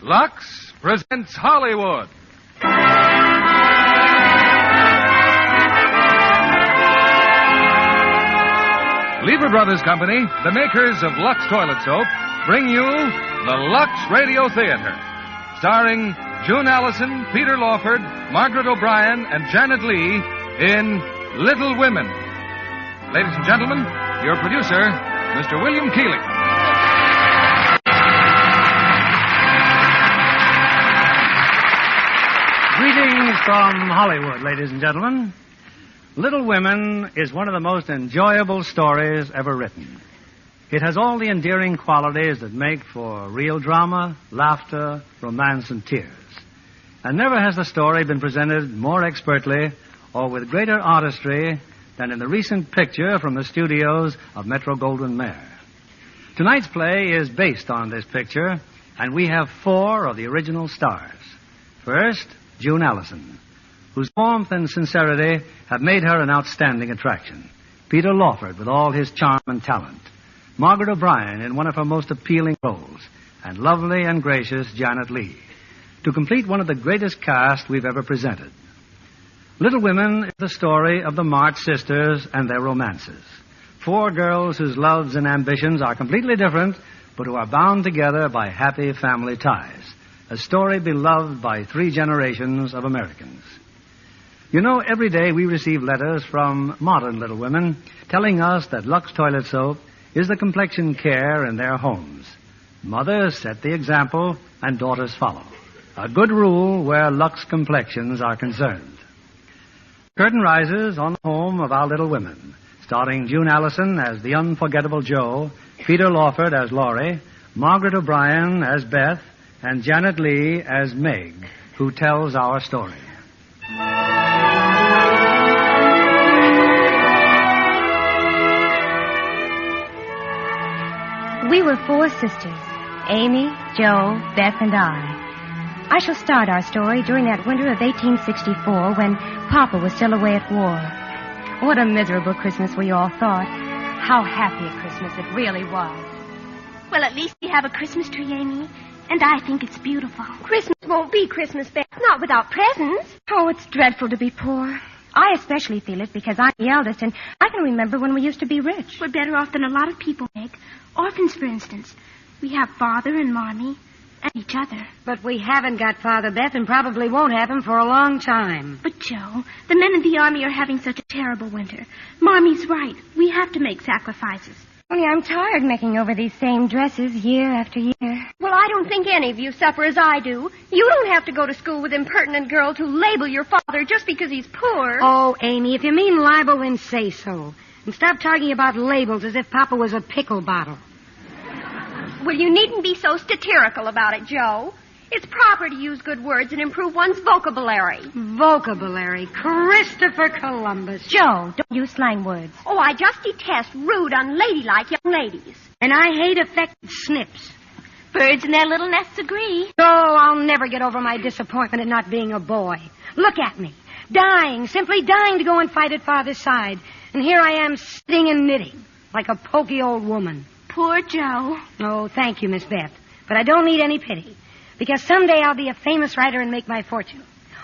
Lux presents Hollywood. Lever Brothers Company, the makers of Lux Toilet Soap, bring you the Lux Radio Theater. Starring June Allison, Peter Lawford, Margaret O'Brien, and Janet Leigh in Little Women. Ladies and gentlemen, your producer, Mr. William Keighley. Greetings from Hollywood, ladies and gentlemen. Little Women is one of the most enjoyable stories ever written. It has all the endearing qualities that make for real drama, laughter, romance, and tears. And never has the story been presented more expertly or with greater artistry than in the recent picture from the studios of Metro-Goldwyn-Mayer. Tonight's play is based on this picture, and we have 4 of the original stars. First, June Allison, whose warmth and sincerity have made her an outstanding attraction. Peter Lawford, with all his charm and talent. Margaret O'Brien in one of her most appealing roles. And lovely and gracious Janet Leigh, to complete one of the greatest casts we've ever presented. Little Women is the story of the March sisters and their romances. 4 girls whose loves and ambitions are completely different, but who are bound together by happy family ties. A story beloved by 3 generations of Americans. You know, every day we receive letters from modern Little Women telling us that Lux Toilet Soap is the complexion care in their homes. Mothers set the example and daughters follow. A good rule where Lux complexions are concerned. Curtain rises on the home of our Little Women, starring June Allison as the unforgettable Jo, Peter Lawford as Laurie, Margaret O'Brien as Beth, and Janet Leigh as Meg, who tells our story. We were 4 sisters, Amy, Jo, Beth, and I. I shall start our story during that winter of 1864 when Papa was still away at war. What a miserable Christmas we all thought. How happy a Christmas it really was. Well, at least we have a Christmas tree, Amy. And I think it's beautiful. Christmas won't be Christmas, Beth, not without presents. Oh, it's dreadful to be poor. I especially feel it because I'm the eldest, and I can remember when we used to be rich. We're better off than a lot of people, Meg. Orphans, for instance. We have Father and Mommy and each other. But we haven't got Father, Beth, and probably won't have him for a long time. But, Joe, the men in the Army are having such a terrible winter. Mommy's right. We have to make sacrifices. Only I'm tired making over these same dresses year after year. Well, I don't think any of you suffer as I do. You don't have to go to school with impertinent girls who label your father just because he's poor. Oh, Amy, if you mean libel, then say so. And stop talking about labels as if Papa was a pickle bottle. Well, you needn't be so satirical about it, Joe. It's proper to use good words and improve one's vocabulary. Vocabulary. Christopher Columbus. Joe, don't use slang words. Oh, I just detest rude, unladylike young ladies. And I hate affected snips. Birds in their little nests agree. Oh, I'll never get over my disappointment at not being a boy. Look at me. Dying, simply dying to go and fight at Father's side. And here I am sitting and knitting like a poky old woman. Poor Joe. Oh, thank you, Miss Beth. But I don't need any pity. Because someday I'll be a famous writer and make my fortune.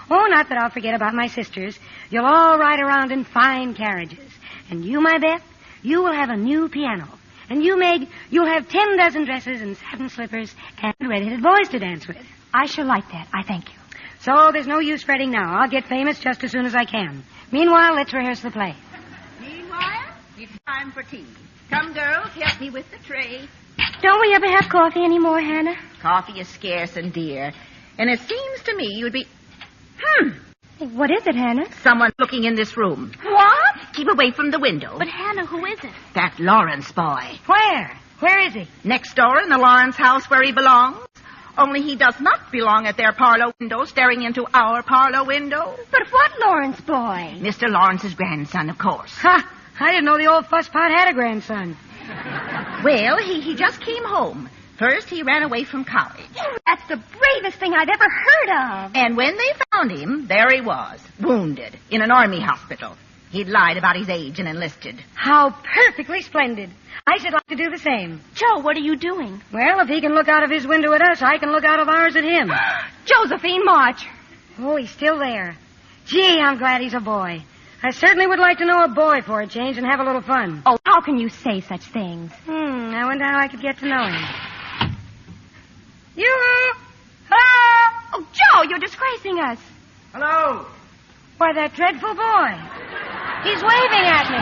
Oh, not that I'll forget about my sisters. You'll all ride around in fine carriages. And you, my Beth, you will have a new piano. And you, Meg, you'll have 10 dozen dresses and satin slippers and red-headed boys to dance with. I shall like that. I thank you. So there's no use fretting now. I'll get famous just as soon as I can. Meanwhile, let's rehearse the play. Meanwhile, it's time for tea. Come, girls, help me with the tray. Don't we ever have coffee anymore, Hannah? Coffee is scarce and dear. And it seems to me you'd be... What is it, Hannah? Someone looking in this room. What? Keep away from the window. But, Hannah, who is it? That Lawrence boy. Where? Where is he? Next door in the Lawrence house where he belongs. Only he does not belong at their parlor window, staring into our parlor window. But what Lawrence boy? Mr. Lawrence's grandson, of course. Ha! I didn't know the old fusspot had a grandson. Well, he just came home. First, he ran away from college. That's the bravest thing I've ever heard of. And when they found him, there he was, wounded, in an army hospital. He'd lied about his age and enlisted. How perfectly splendid. I should like to do the same. Joe, what are you doing? Well, if he can look out of his window at us, I can look out of ours at him. Josephine March. Oh, he's still there. Gee, I'm glad he's a boy. I certainly would like to know a boy for a change and have a little fun. Oh, how can you say such things? I wonder how I could get to know him. Yoo-hoo! Hello! Oh, Joe, you're disgracing us. Hello. Why, that dreadful boy. He's waving at me.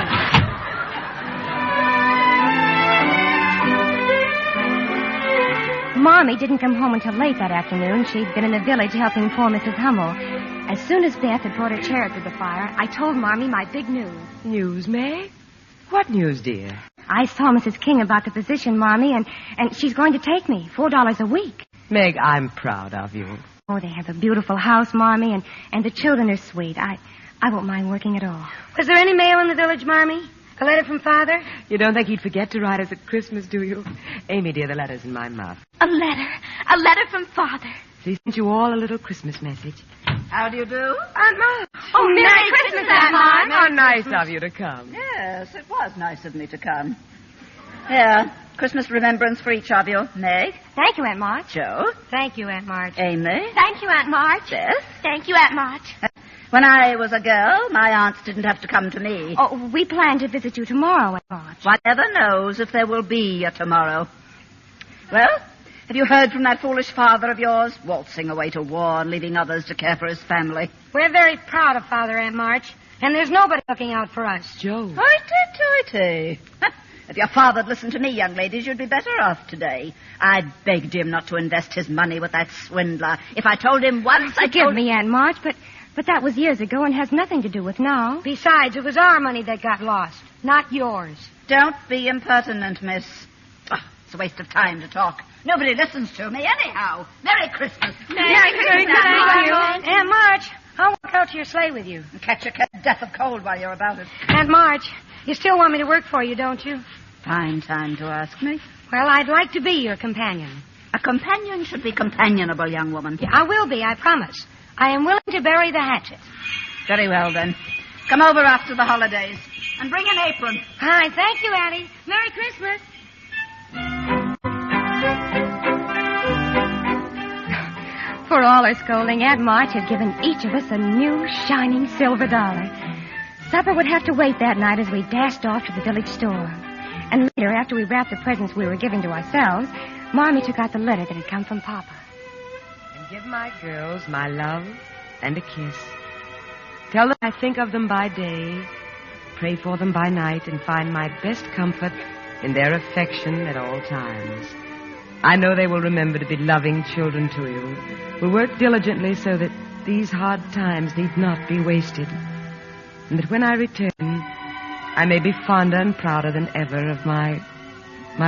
Mommy didn't come home until late that afternoon. She'd been in the village helping poor Mrs. Hummel. As soon as Beth had brought her chair up to the fire, I told Mommy my big news. News, Meg? What news, dear? I saw Mrs. King about the position, Mommy, and she's going to take me, $4 a week. Meg, I'm proud of you. Oh, they have a beautiful house, Mommy, and the children are sweet. I won't mind working at all. Was there any mail in the village, Mommy? A letter from Father? You don't think he'd forget to write us at Christmas, do you? Amy, dear, the letter's in my muff. A letter from Father. So he sent you all a little Christmas message. How do you do? Aunt Ma. Oh, Merry Christmas, Aunt Ma. How nice of you to come. Yes, it was nice of me to come. Here, Christmas remembrance for each of you. Meg, Thank you, Aunt March. Joe, Thank you, Aunt March. Amy, Thank you, Aunt March. Beth. Thank you, Aunt March. When I was a girl, my aunts didn't have to come to me. Oh, we plan to visit you tomorrow, Aunt March. One never knows if there will be a tomorrow. Well, have you heard from that foolish father of yours, waltzing away to war and leaving others to care for his family? We're very proud of Father, Aunt March, and there's nobody looking out for us. Joe. Hoity-toity. If your father'd listened to me, young ladies, you'd be better off today. I begged him not to invest his money with that swindler. If I told him once, I Forgive told... me, Aunt March, but that was years ago and has nothing to do with now. Besides, it was our money that got lost, not yours. Don't be impertinent, miss. It's a waste of time to talk. Nobody listens to me anyhow. Merry Christmas. Merry Christmas, Aunt March. Aunt March, I'll walk out to your sleigh with you. And catch your death of cold while you're about it. Aunt March, you still want me to work for you, don't you? Fine time to ask me. Well, I'd like to be your companion. A companion should be companionable, young woman. I will be, I promise. I am willing to bury the hatchet. Very well, then. Come over after the holidays. And bring an apron. Hi, thank you, Annie. Merry Christmas. For all her scolding, Aunt March had given each of us a new, shining silver dollar. Supper would have to wait that night as we dashed off to the village store. And later, after we wrapped the presents we were giving to ourselves, Mommy took out the letter that had come from Papa. And give my girls my love and a kiss. Tell them I think of them by day, pray for them by night, and find my best comfort in their affection at all times. I know they will remember to be loving children to you, will work diligently so that these hard times need not be wasted, and that when I return, I may be fonder and prouder than ever of my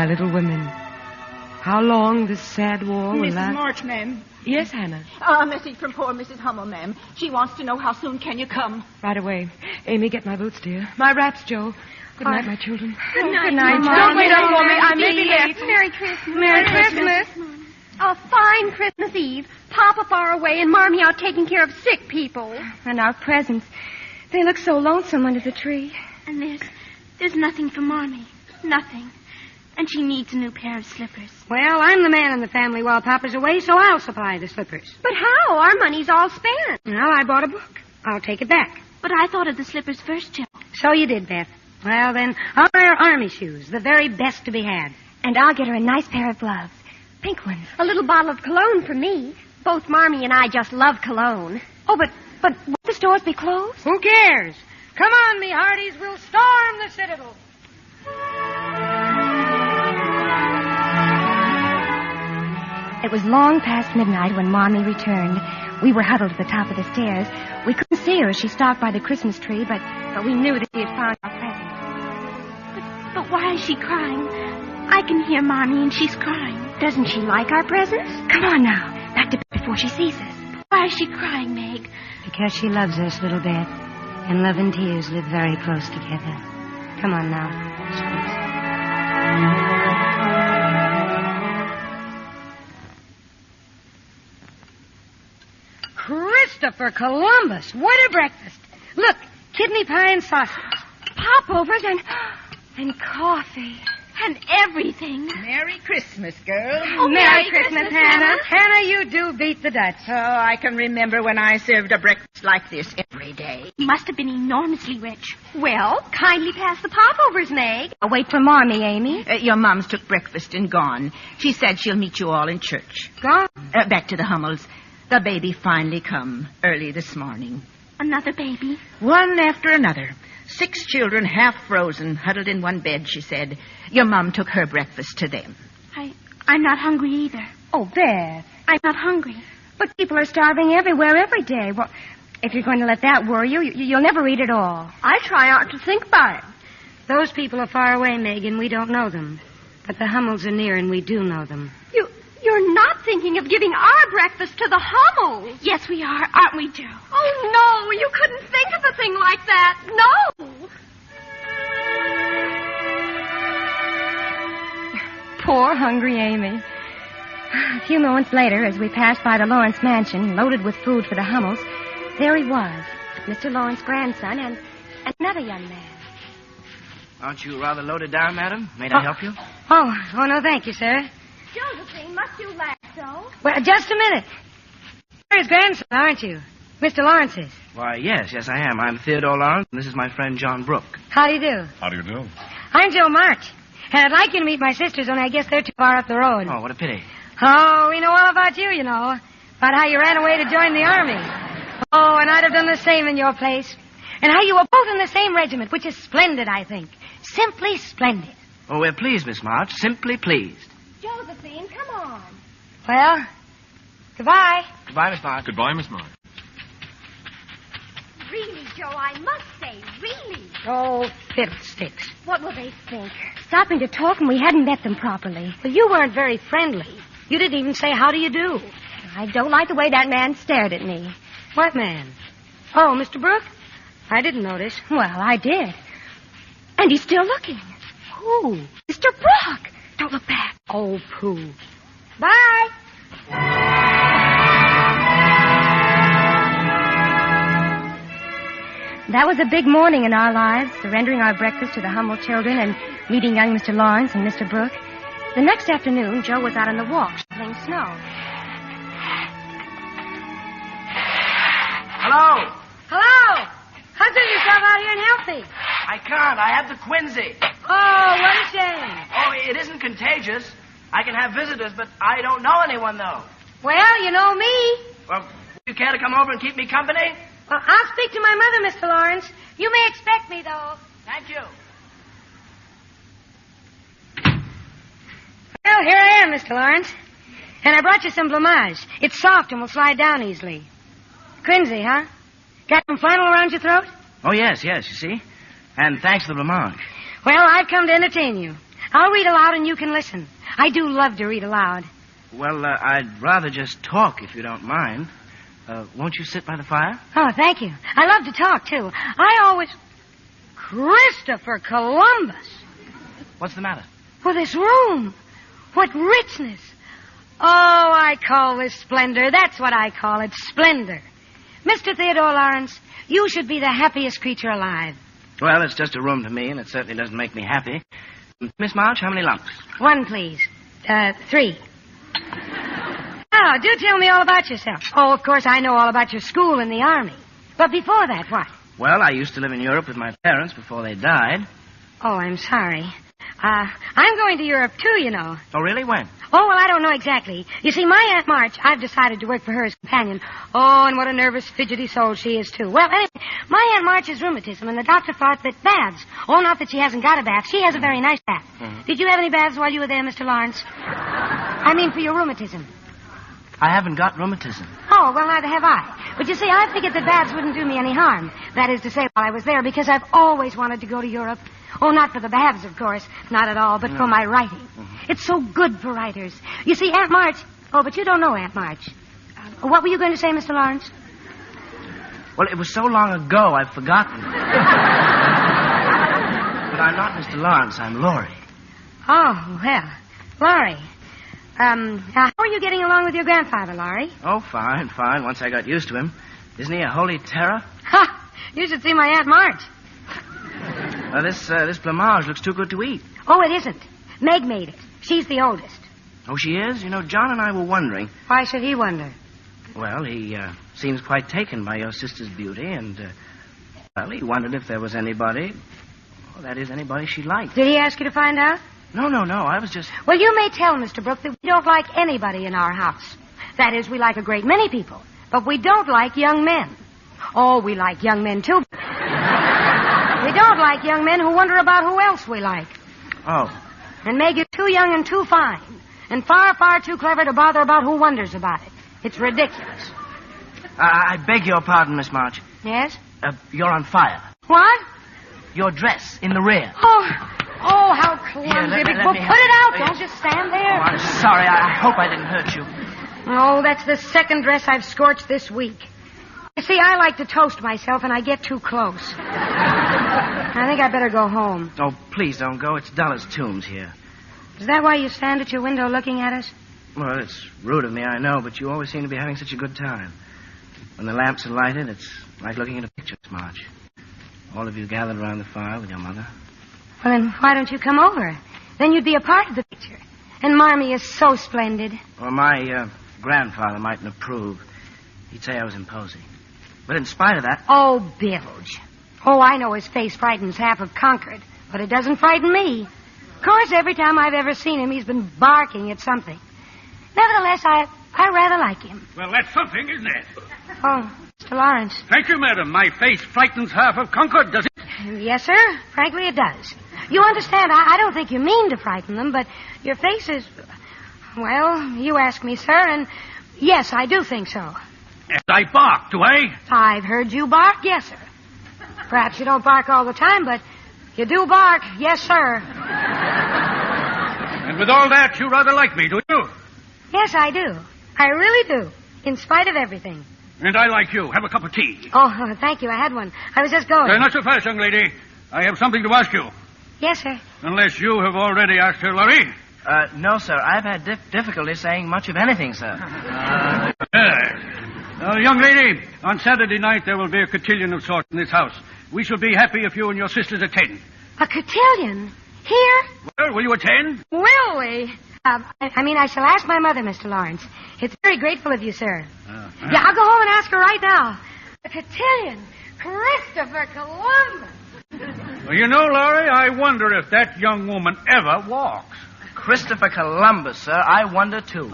little women. How long this sad war will Mrs. last? March, ma'am. Yes, Hannah. A message from poor Mrs. Hummel, ma'am. She wants to know how soon can you come. Right away. Amy, get my boots, dear. My wraps, Joe. Good night, my children. Good night, Good night, Mama. Don't wait up for me. I may be late. Merry Christmas. Merry Christmas. A fine Christmas Eve. Papa far away and Marmee out taking care of sick people. And our presents. They look so lonesome under the tree. And there's nothing for Marmee. Nothing. And she needs a new pair of slippers. Well, I'm the man in the family while Papa's away, so I'll supply the slippers. But how? Our money's all spent. Well, I bought a book. I'll take it back. But I thought of the slippers first, Joe. So you did, Beth. Well, then, I'll buy her army shoes, the very best to be had. And I'll get her a nice pair of gloves. Pink ones. A little bottle of cologne for me. Both Marmee and I just love cologne. Oh, but won't the stores be closed? Who cares? Come on, me hearties. We'll storm the citadel. It was long past midnight when Marmee returned. We were huddled at the top of the stairs. We couldn't see her as she stopped by the Christmas tree, but we knew that she had found our presents. But why is she crying? I can hear Marmee and she's crying. Doesn't she like our presents? Come on now, back to bed before she sees us. Why is she crying, Meg? Because she loves us, little Beth. And love and tears live very close together. Come on now. Christopher Columbus. What a breakfast. Look, kidney pie and sausage. Popovers and coffee. And everything. Merry Christmas, girls. Oh, Merry Christmas, Hannah. Hannah, you do beat the Dutch. Oh, I can remember when I served a breakfast like this every day. You must have been enormously rich. Well, kindly pass the popovers, Meg. I'll wait for Marmee, Amy. Your mom's took breakfast and gone. She said she'll meet you all in church. Gone? Back to the Hummels. The baby finally come early this morning. Another baby? One after another. 6 children, half frozen, huddled in one bed, she said. Your mom took her breakfast to them. I'm not hungry either. Oh, Beth. I'm not hungry. But people are starving everywhere every day. Well, if you're going to let that worry you, you'll never eat at all. I try not to think about it. Those people are far away, Megan. We don't know them. But the Hummels are near, and we do know them. You're not thinking of giving our breakfast to the Hummels. Yes, we are, aren't we, Joe? Oh, no, you couldn't think of a thing like that. No. Poor, hungry Amy. A few moments later, as we passed by the Lawrence mansion, loaded with food for the Hummels, there he was, Mr. Lawrence's grandson, and another young man. Aren't you rather loaded down, madam? May I help you? Oh, no, thank you, sir. Josephine, must you laugh so? Well, just a minute. You're his grandson, aren't you? Mr. Lawrence's. Why, yes, I am. I'm Theodore Lawrence, and this is my friend John Brooke. How do you do? How do you do? I'm Joe March, and I'd like you to meet my sisters, only I guess they're too far up the road. Oh, what a pity. Oh, we know all about you, you know. About how you ran away to join the Army. Oh, and I'd have done the same in your place. And how you were both in the same regiment, which is splendid, I think. Simply splendid. Oh, we're pleased, Miss March. Simply pleased. Josephine, come on. Well, goodbye. Goodbye, Miss March. Goodbye, Miss March. Really, Joe, I must say, really. Oh, fiddlesticks. What will they think? Stopping to talk and we hadn't met them properly. Well, you weren't very friendly. You didn't even say, how do you do? I don't like the way that man stared at me. What man? Oh, Mr. Brooke? I didn't notice. Well, I did. And he's still looking. Who? Mr. Brooke. Don't look back. Oh, pooh. Bye. That was a big morning in our lives, surrendering our breakfast to the Hummel children and meeting young Mr. Lawrence and Mr. Brooke. The next afternoon, Joe was out on the walk shoveling snow. Hello? Hello. Hustle yourself out here and help me. I can't. I have the quinsy. Oh, what a shame. Oh, it isn't contagious. I can have visitors, but I don't know anyone, though. Well, you know me. Well, would you care to come over and keep me company? Well, I'll speak to my mother, Mr. Lawrence. You may expect me, though. Thank you. Well, here I am, Mr. Lawrence. And I brought you some blamage. It's soft and will slide down easily. Quinsy, huh? Got some flannel around your throat? Oh, yes, you see. And thanks for the blamage. Well, I've come to entertain you. I'll read aloud and you can listen. I do love to read aloud. Well, I'd rather just talk, if you don't mind. Won't you sit by the fire? Oh, thank you. I love to talk, too. Christopher Columbus. What's the matter? Well, this room. What richness. Oh, I call this splendor. That's what I call it, splendor. Mr. Theodore Lawrence, you should be the happiest creature alive. Well, it's just a room to me, and it certainly doesn't make me happy. Miss March, how many lumps? 1, please. 3. Now, do tell me all about yourself. Oh, of course, I know all about your school and the Army. But before that, what? Well, I used to live in Europe with my parents before they died. Oh, I'm sorry. I'm going to Europe, too, you know. Oh, really? When? Oh, well, I don't know exactly. You see, my Aunt March, I've decided to work for her as companion. Oh, and what a nervous, fidgety soul she is, too. Well, anyway, my Aunt March has rheumatism, and the doctor thought that baths. Oh, not that she hasn't got a bath. She has a very nice bath. Mm-hmm. Did you have any baths while you were there, Mr. Lawrence? I mean, for your rheumatism. I haven't got rheumatism. Oh, well, neither have I. But you see, I figured that baths wouldn't do me any harm. That is to say, while I was there, because I've always wanted to go to Europe. Oh, not for the baths, of course. Not at all, but for my writing. Mm-hmm. It's so good for writers. You see, Aunt March... Oh, but you don't know Aunt March. What were you going to say, Mr. Lawrence? Well, it was so long ago, I've forgotten. But I'm not Mr. Lawrence. I'm Laurie. Oh, well, Laurie. How are you getting along with your grandfather, Laurie? Oh, fine. Once I got used to him. Isn't he a holy terror? Ha! You should see my Aunt March. This blamage looks too good to eat. Oh, it isn't. Meg made it. She's the oldest. Oh, she is? You know, John and I were wondering. Why should he wonder? Well, he seems quite taken by your sister's beauty, and, he wondered if there was anybody, anybody she liked. Did he ask you to find out? No, I was just... Well, you may tell Mr. Brooke that we don't like anybody in our house. That is, we like a great many people, but we don't like young men. Oh, we like young men, too. We don't like young men who wonder about who else we like. Oh. And Meg is too young and too fine, and far, far too clever to bother about who wonders about it. It's ridiculous. I beg your pardon, Miss March. Yes? You're on fire. What? Your dress in the rear. Oh, how clumsy. Well, put it out. Don't just stand there. Oh, I'm sorry. I hope I didn't hurt you. Oh, that's the second dress I've scorched this week. You see, I like to toast myself, and I get too close. I think I better go home. Oh, please don't go. It's dull as tombs here. Is that why you stand at your window looking at us? Well, it's rude of me, I know, but you always seem to be having such a good time. When the lamps are lighted, it's like looking at a picture, March. All of you gathered around the fire with your mother. Well, then why don't you come over? Then you'd be a part of the picture. And Marmee is so splendid. Well, my grandfather mightn't approve. He'd say I was imposing. But in spite of that... Oh, Bilge. Oh, I know his face frightens half of Concord, but it doesn't frighten me. Of course, every time I've ever seen him, he's been barking at something. Nevertheless, I rather like him. Well, that's something, isn't it? Oh, Mr. Lawrence. Thank you, madam. My face frightens half of Concord, does it? Yes, sir. Frankly, it does. You understand, I don't think you mean to frighten them, but your face is... Well, you ask me, sir, and yes, I do think so. Yes, I bark, do I? I've heard you bark, yes, sir. Perhaps you don't bark all the time, but you do bark, yes, sir. And with all that, you rather like me, do you? Yes, I do. I really do, in spite of everything. And I like you. Have a cup of tea. Oh, thank you. I had one. I was just going. Not so fast, young lady. I have something to ask you. Yes, sir. Unless you have already asked her, Laurie. No, sir. I've had difficulty saying much of anything, sir. Young lady, on Saturday night there will be a cotillion of sorts in this house. We shall be happy if you and your sisters attend. A cotillion? Here? Well, will you attend? Will we? I shall ask my mother, Mr. Lawrence. It's very grateful of you, sir. Yeah, I'll go home and ask her right now. A cotillion. Christopher Columbus. Well, you know, Laurie, I wonder if that young woman ever walks. Christopher Columbus, sir. I wonder, too.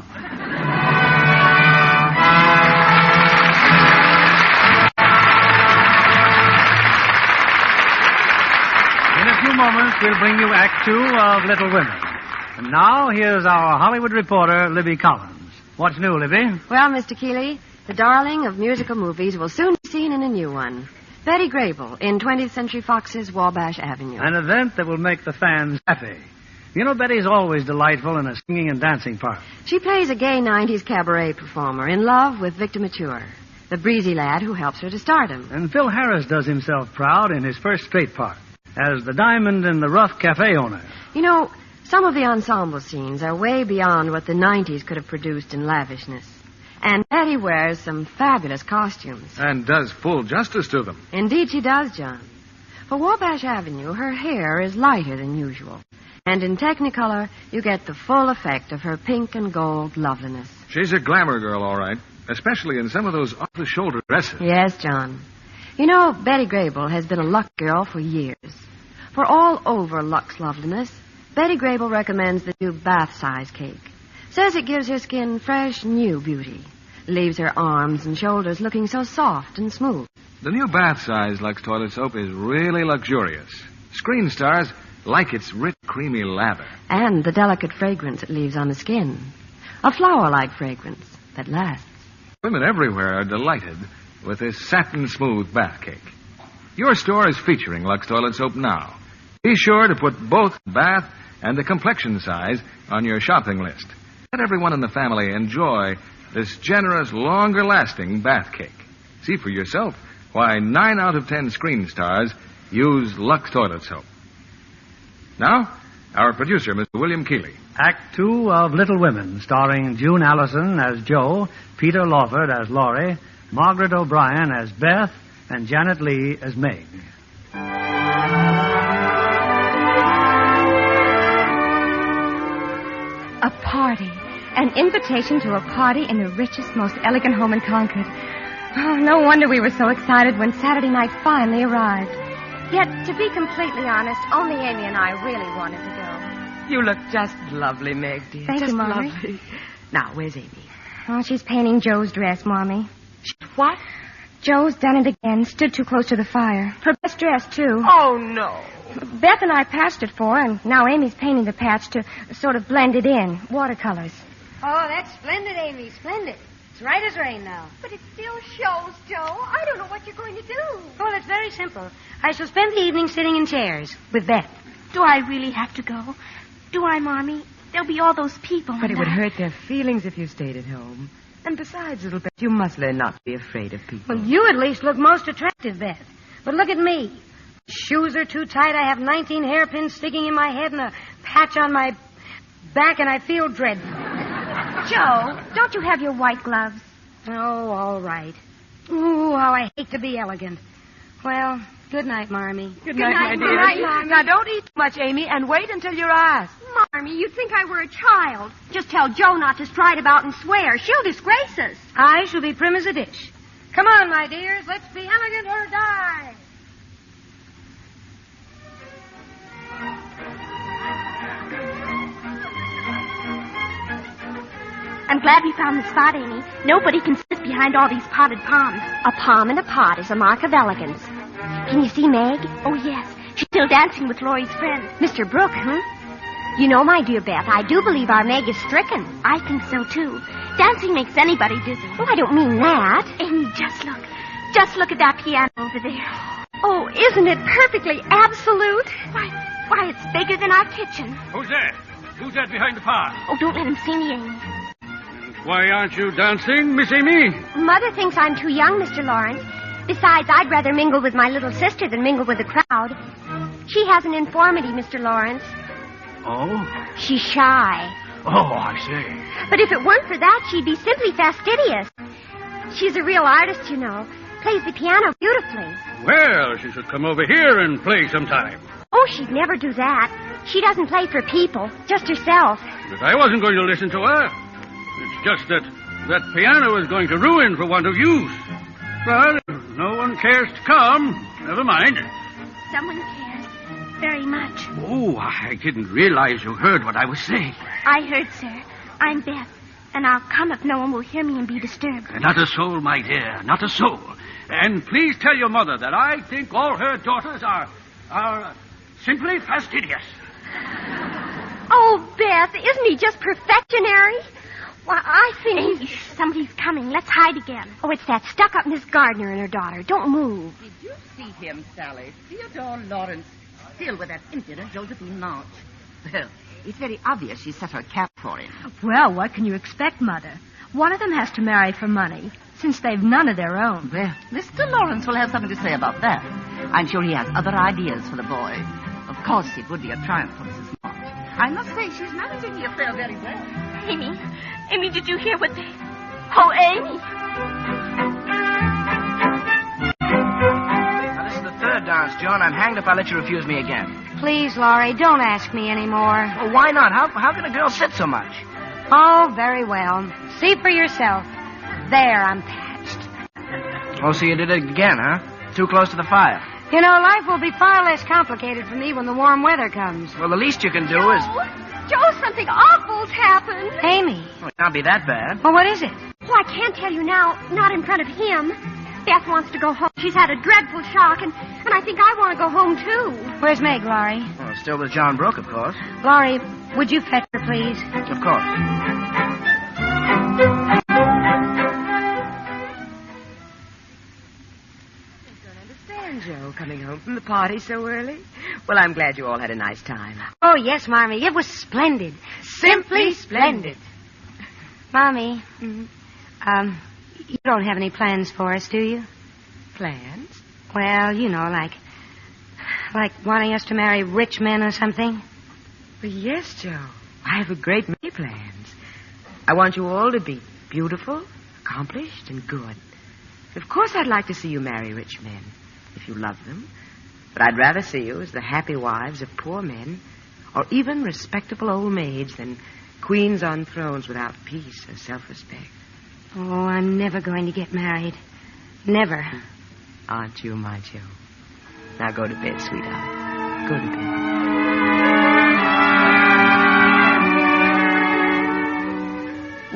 In a few moments, we'll bring you Act 2 of Little Women. And now, here's our Hollywood reporter, Libby Collins. What's new, Libby? Well, Mr. Keeley, the darling of musical movies will soon be seen in a new one. Betty Grable in 20th Century Fox's Wabash Avenue. An event that will make the fans happy. You know, Betty's always delightful in a singing and dancing part. She plays a gay 90s cabaret performer in love with Victor Mature, the breezy lad who helps her to stardom. And Phil Harris does himself proud in his first straight part as the diamond in the rough cafe owner. You know, some of the ensemble scenes are way beyond what the 90s could have produced in lavishness. And Betty wears some fabulous costumes. And does full justice to them. Indeed she does, John. For Wabash Avenue, her hair is lighter than usual. And in Technicolor, you get the full effect of her pink and gold loveliness. She's a glamour girl, all right. Especially in some of those off-the-shoulder dresses. Yes, John. You know, Betty Grable has been a Lux girl for years. For all over Lux loveliness, Betty Grable recommends the new bath-size cake. Says it gives her skin fresh, new beauty. Leaves her arms and shoulders looking so soft and smooth. The new bath-size Lux toilet soap is really luxurious. Screen stars like its rich, creamy lather. And the delicate fragrance it leaves on the skin. A flower-like fragrance that lasts. Women everywhere are delighted with this satin-smooth bath cake. Your store is featuring Lux toilet soap now. Be sure to put both bath and the complexion size on your shopping list. Let everyone in the family enjoy this generous, longer-lasting bath cake. See for yourself why 9 out of 10 screen stars use Lux toilet soap. Now, our producer, Mr. William Keeley. Act 2 of Little Women, starring June Allison as Jo, Peter Lawford as Laurie, Margaret O'Brien as Beth, and Janet Leigh as Meg. A party. An invitation to a party in the richest, most elegant home in Concord. Oh, no wonder we were so excited when Saturday night finally arrived. Yet, to be completely honest, only Amy and I really wanted to go. You look just lovely, Meg, dear. Thank just you, Mommy. lovely. Now, where's Amy? Oh, she's painting Joe's dress, Mommy. What? Joe's done it again. Stood too close to the fire. Her best dress, too. Oh, no. Beth and I patched it for her, and now Amy's painting the patch to sort of blend it in. Watercolors. Oh, that's splendid, Amy. Splendid. It's right as rain now. But it still shows, Joe. I don't know what you're going to do. Well, it's very simple. I shall spend the evening sitting in chairs with Beth. Do I really have to go? Do I, Mommy? There'll be all those people. But it would hurt their feelings if you stayed at home. And besides, little Beth, you must learn not to be afraid of people. Well, you at least look most attractive, Beth. But look at me. Shoes are too tight. I have 19 hairpins sticking in my head and a patch on my back, and I feel dreadful. Joe, don't you have your white gloves? Oh, all right. Ooh, how I hate to be elegant. Well, good night, Marmee. Good night, my dear. Good night, Marmee. Now, don't eat too much, Amy, and wait until you're asked. Marmee, you'd think I were a child. Just tell Joe not to stride about and swear. She'll disgrace us. I shall be prim as a dish. Come on, my dears. Let's be elegant or die. I'm glad we found the spot, Amy. Nobody can sit behind all these potted palms. A palm and a pot is a mark of elegance. Can you see Meg? Oh, yes. She's still dancing with Laurie's friend. Mr. Brooke, You know, my dear Beth, I do believe our Meg is stricken. I think so, too. Dancing makes anybody dizzy. Oh, I don't mean that. Amy, just look. Just look at that piano over there. Oh, isn't it perfectly absolute? Why, it's bigger than our kitchen. Who's that? Who's that behind the pot? Oh, don't let him see me, Amy. Why aren't you dancing, Miss Amy? Mother thinks I'm too young, Mr. Lawrence. Besides, I'd rather mingle with my little sister than mingle with the crowd. She has an infirmity, Mr. Lawrence. Oh? She's shy. Oh, I see. But if it weren't for that, she'd be simply fastidious. She's a real artist, you know. Plays the piano beautifully. Well, she should come over here and play sometime. Oh, she'd never do that. She doesn't play for people, just herself. But I wasn't going to listen to her. It's just that piano is going to ruin for want of use. But if no one cares to come, never mind. Someone cares very much. Oh, I didn't realize you heard what I was saying. I heard, sir. I'm Beth, and I'll come if no one will hear me and be disturbed. Not a soul, my dear, not a soul. And please tell your mother that I think all her daughters are simply fastidious. Oh, Beth, isn't he just perfectionary? Well, I think... Hey, somebody's coming. Let's hide again. Oh, it's that stuck-up Miss Gardner and her daughter. Don't move. Did you see him, Sally? Theodore Lawrence, still with that impudent Josephine March. Well, it's very obvious she set her cap for him. Well, what can you expect, Mother? One of them has to marry for money, since they've none of their own. Well, Mr. Lawrence will have something to say about that. I'm sure he has other ideas for the boy. Of course, it would be a triumph for Mrs. March. I must say she's managing the affair very well. Amy, did you hear what they... Oh, Amy. Now, this is the third dance, Joe, and I'm hanged if I let you refuse me again. Please, Laurie, don't ask me anymore. Well, why not? How can a girl sit so much? Oh, very well. See for yourself. There, I'm patched. Oh, so you did it again, huh? Too close to the fire. You know, life will be far less complicated for me when the warm weather comes. Well, the least you can do is... Joe, something awful's happened. Amy. Well, it can't be that bad. Well, what is it? Well, I can't tell you now, not in front of him. Beth wants to go home. She's had a dreadful shock, and I think I want to go home, too. Where's Meg, Laurie? Well, still with John Brooke, of course. Laurie, would you fetch her, please? Of course. Joe, coming home from the party so early. Well, I'm glad you all had a nice time. Oh, yes, Mommy. It was splendid. Simply splendid. Mommy, you don't have any plans for us, do you? Plans? Well, you know, like wanting us to marry rich men or something. Well, yes, Joe. I have a great many plans. I want you all to be beautiful, accomplished, and good. Of course I'd like to see you marry rich men, if you love them. But I'd rather see you as the happy wives of poor men, or even respectable old maids, than queens on thrones without peace or self-respect. Oh, I'm never going to get married. Never. Aren't you, my Joe? Now go to bed, sweetheart. Go to bed.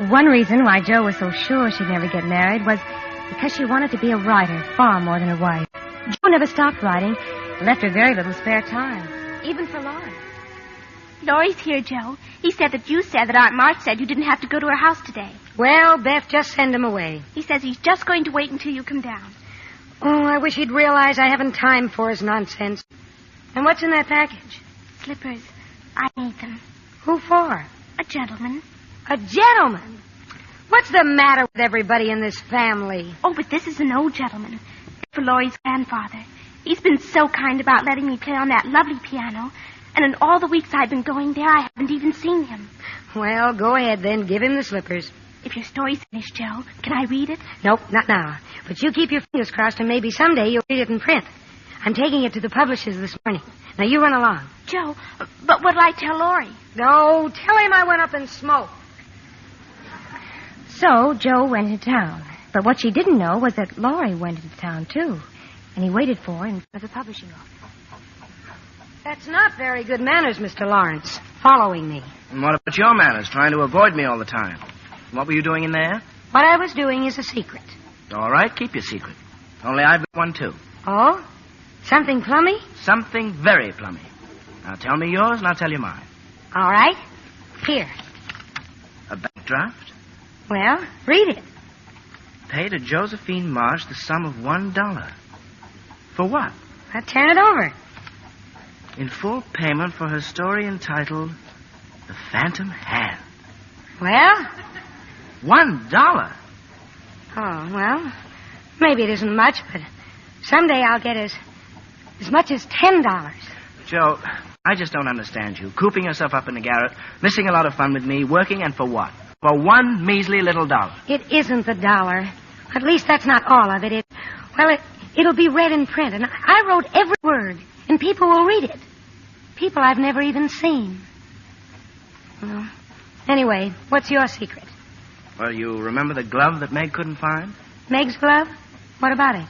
One reason why Jo was so sure she'd never get married was because she wanted to be a writer far more than a wife. Jo never stopped writing and left her very little spare time, even for Lawrence. Laurie's here, Joe. He said that you said that Aunt March said you didn't have to go to her house today. Well, Beth, just send him away. He says he's just going to wait until you come down. Oh, I wish he'd realize I haven't time for his nonsense. And what's in that package? Slippers. I need them. Who for? A gentleman. A gentleman? What's the matter with everybody in this family? Oh, but this is an old gentleman. For Laurie's grandfather. He's been so kind about letting me play on that lovely piano. And in all the weeks I've been going there, I haven't even seen him. Well, go ahead then. Give him the slippers. If your story's finished, Joe, can I read it? Nope, not now. But you keep your fingers crossed and maybe someday you'll read it in print. I'm taking it to the publishers this morning. Now you run along. Joe, but what'll I tell Laurie? No, tell him I went up and smoked. So Jo went into town. But what she didn't know was that Laurie went into town, too. And he waited for her in front of the publishing office. That's not very good manners, Mr. Lawrence, following me. And what about your manners, trying to avoid me all the time? What were you doing in there? What I was doing is a secret. All right, keep your secret. Only I've got one, too. Oh? Something plummy? Something very plummy. Now tell me yours, and I'll tell you mine. All right. Here. A bank draft? Well, read it. Pay to Josephine Marsh the sum of $1. For what? Turn it over. In full payment for her story entitled The Phantom Hand. Well? $1? Oh, well, maybe it isn't much, but someday I'll get as much as $10. Joe, I just don't understand you. Cooping yourself up in the garret, missing a lot of fun with me, working, and for what? For one measly little dollar. It isn't the dollar. At least that's not all of it. It'll be read in print, and I wrote every word, and people will read it. People I've never even seen. Well, anyway, what's your secret? Well, you remember the glove that Meg couldn't find? Meg's glove? What about it?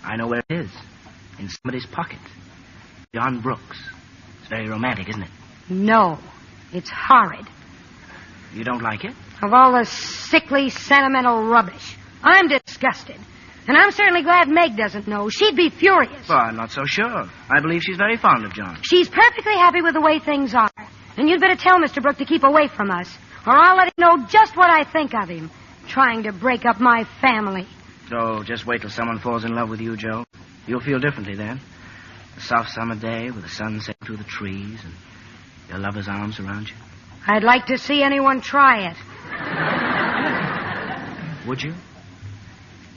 I know where it is. In somebody's pocket. John Brooks. It's very romantic, isn't it? No. It's horrid. You don't like it? Of all the sickly, sentimental rubbish. I'm disgusted. And I'm certainly glad Meg doesn't know. She'd be furious. Well, I'm not so sure. I believe she's very fond of John. She's perfectly happy with the way things are. And you'd better tell Mr. Brooke to keep away from us, or I'll let him know just what I think of him, trying to break up my family. Oh, just wait till someone falls in love with you, Joe. You'll feel differently then. A soft summer day with the sun setting through the trees and your lover's arms around you. I'd like to see anyone try it. Would you?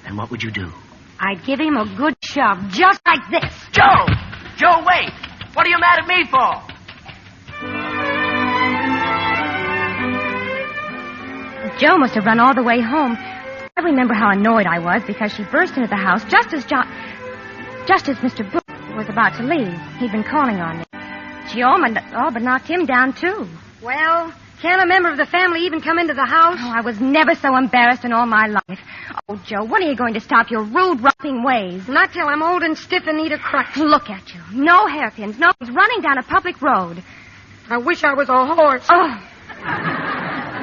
And what would you do? I'd give him a good shove, just like this. Joe! Joe, wait! What are you mad at me for? Jo must have run all the way home. I remember how annoyed I was because she burst into the house just as Mr. Brooks was about to leave. He'd been calling on me. She all but knocked him down, too. Well, can't a member of the family even come into the house? Oh, I was never so embarrassed in all my life. Oh, Jo, when are you going to stop your rude, roughing ways? Not till I'm old and stiff and need a crutch. Look at you. No hairpins. No one's running down a public road. I wish I was a horse. Oh.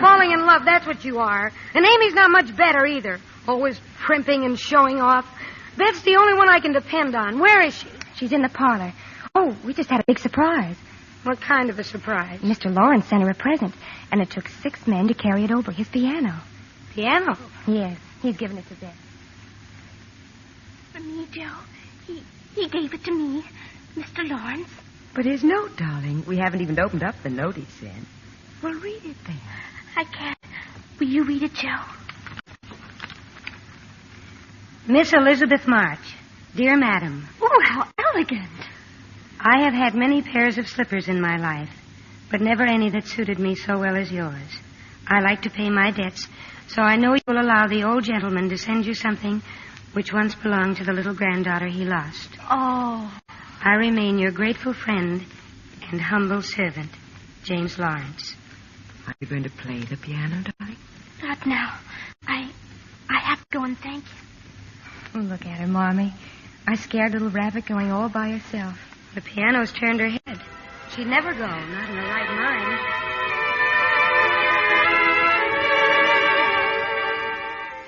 Falling in love, that's what you are. And Amy's not much better either. Always primping and showing off. Beth's the only one I can depend on. Where is she? She's in the parlor. Oh, we just had a big surprise. What kind of a surprise? Mr. Lawrence sent her a present, and it took 6 men to carry it over, his piano. Piano? Yes, he's given it to Beth. For me, Joe. He gave it to me, Mr. Lawrence. But his note, darling. We haven't even opened up the note he sent. Well, read it then. I can't. Will you read it, Joe? Miss Elizabeth March. Dear Madam. Oh, how elegant. I have had many pairs of slippers in my life, but never any that suited me so well as yours. I like to pay my debts, so I know you will allow the old gentleman to send you something which once belonged to the little granddaughter he lost. Oh. I remain your grateful friend and humble servant, James Lawrence. Are you going to play the piano, darling? Not now. I have to go and thank you. Oh, look at her, Marmee. A scared little rabbit going all by herself. The piano's turned her head. She'd never go, not in her right mind.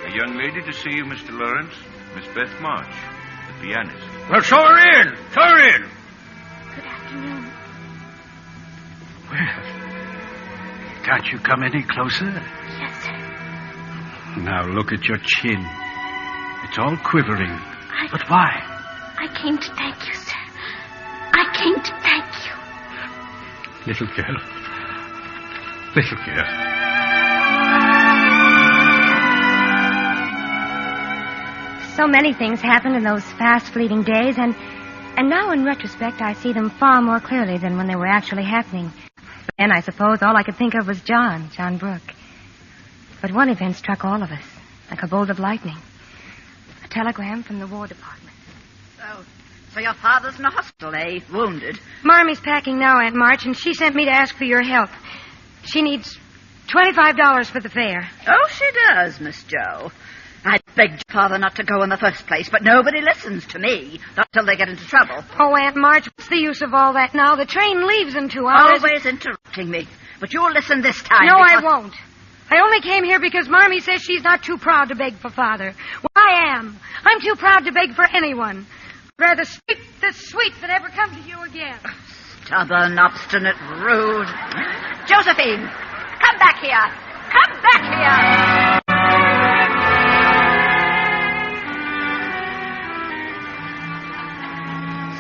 A young lady to see you, Mr. Lawrence. Miss Beth March, the pianist. Well, show her in. Show her in. Good afternoon. Well, can't you come any closer? Yes, sir. Now look at your chin. It's all quivering. But why? I came to thank you, sir. I came to thank you. Little girl. Little girl. So many things happened in those fast fleeting days, and now in retrospect I see them far more clearly than when they were actually happening. Then I suppose all I could think of was John Brooke. But one event struck all of us, like a bolt of lightning. A telegram from the War Department. So your father's in a hospital, eh? Wounded. Marmie's packing now, Aunt March, and she sent me to ask for your help. She needs $25 for the fare. Oh, she does, Miss Jo. I begged your father not to go in the first place, but nobody listens to me. Not till they get into trouble. Oh, Aunt March, what's the use of all that now? The train leaves in 2 hours. Always interrupting me. But you'll listen this time. No, I won't. I only came here because Marmie says she's not too proud to beg for Father. Well, I am. I'm too proud to beg for anyone. I'd rather speak the sweet than ever come to you again. Stubborn, obstinate, rude. Josephine, come back here. Come back here.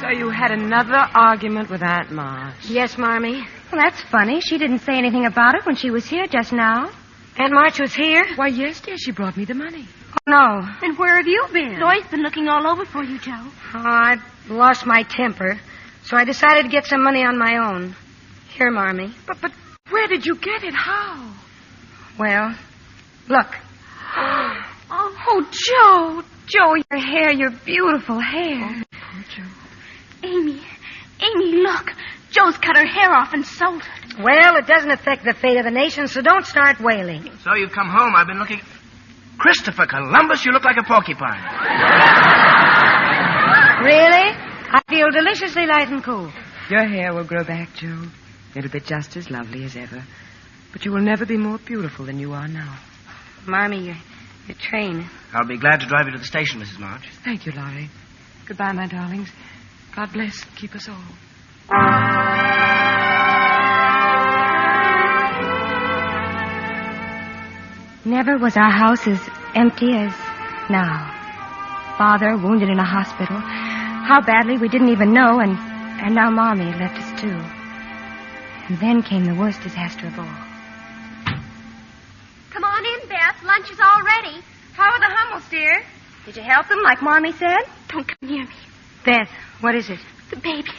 So you had another argument with Aunt March. Yes, Marmie. Well, that's funny. She didn't say anything about it when she was here just now. Aunt March was here? Why, yes, dear, she brought me the money. Oh, no. And where have you been? Loy's been looking all over for you, Joe. Oh, I lost my temper, so I decided to get some money on my own. Here, Marmie. But where did you get it? How? Well, look. Oh, Joe. Joe, your hair, your beautiful hair. Oh, Joe. Amy, look. Joe's cut her hair off and sold it. Well, it doesn't affect the fate of the nation, so don't start wailing. So you've come home. I've been looking... Christopher Columbus, you look like a porcupine. Really? I feel deliciously light and cool. Your hair will grow back, Joe. It'll be just as lovely as ever. But you will never be more beautiful than you are now. Marmie, your train. I'll be glad to drive you to the station, Mrs. March. Thank you, Laurie. Goodbye, my darlings. God bless and keep us all. Never was our house as empty as now. Father wounded in a hospital. How badly we didn't even know, and now Mommy had left us too. And then came the worst disaster of all. Come on in, Beth. Lunch is all ready. How are the Hummels, dear? Did you help them like Mommy said? Don't come near me. Beth, what is it? The baby.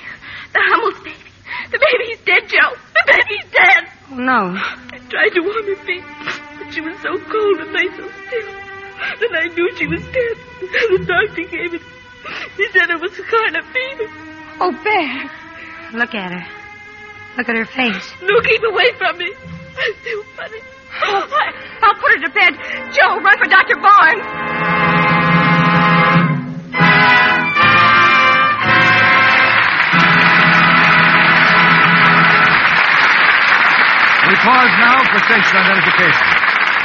The Hummels baby. The baby's dead, Joe. The baby's dead. Oh, no. I tried to warm her feet, but she was so cold and lay so still. Then I knew she was dead. The doctor gave it. He said it was scarlet fever. Oh, Beth. Look at her. Look at her face. No, keep away from me. I feel funny. Oh, I'll put her to bed. Joe, run for Dr. Barnes. We pause now for station identification.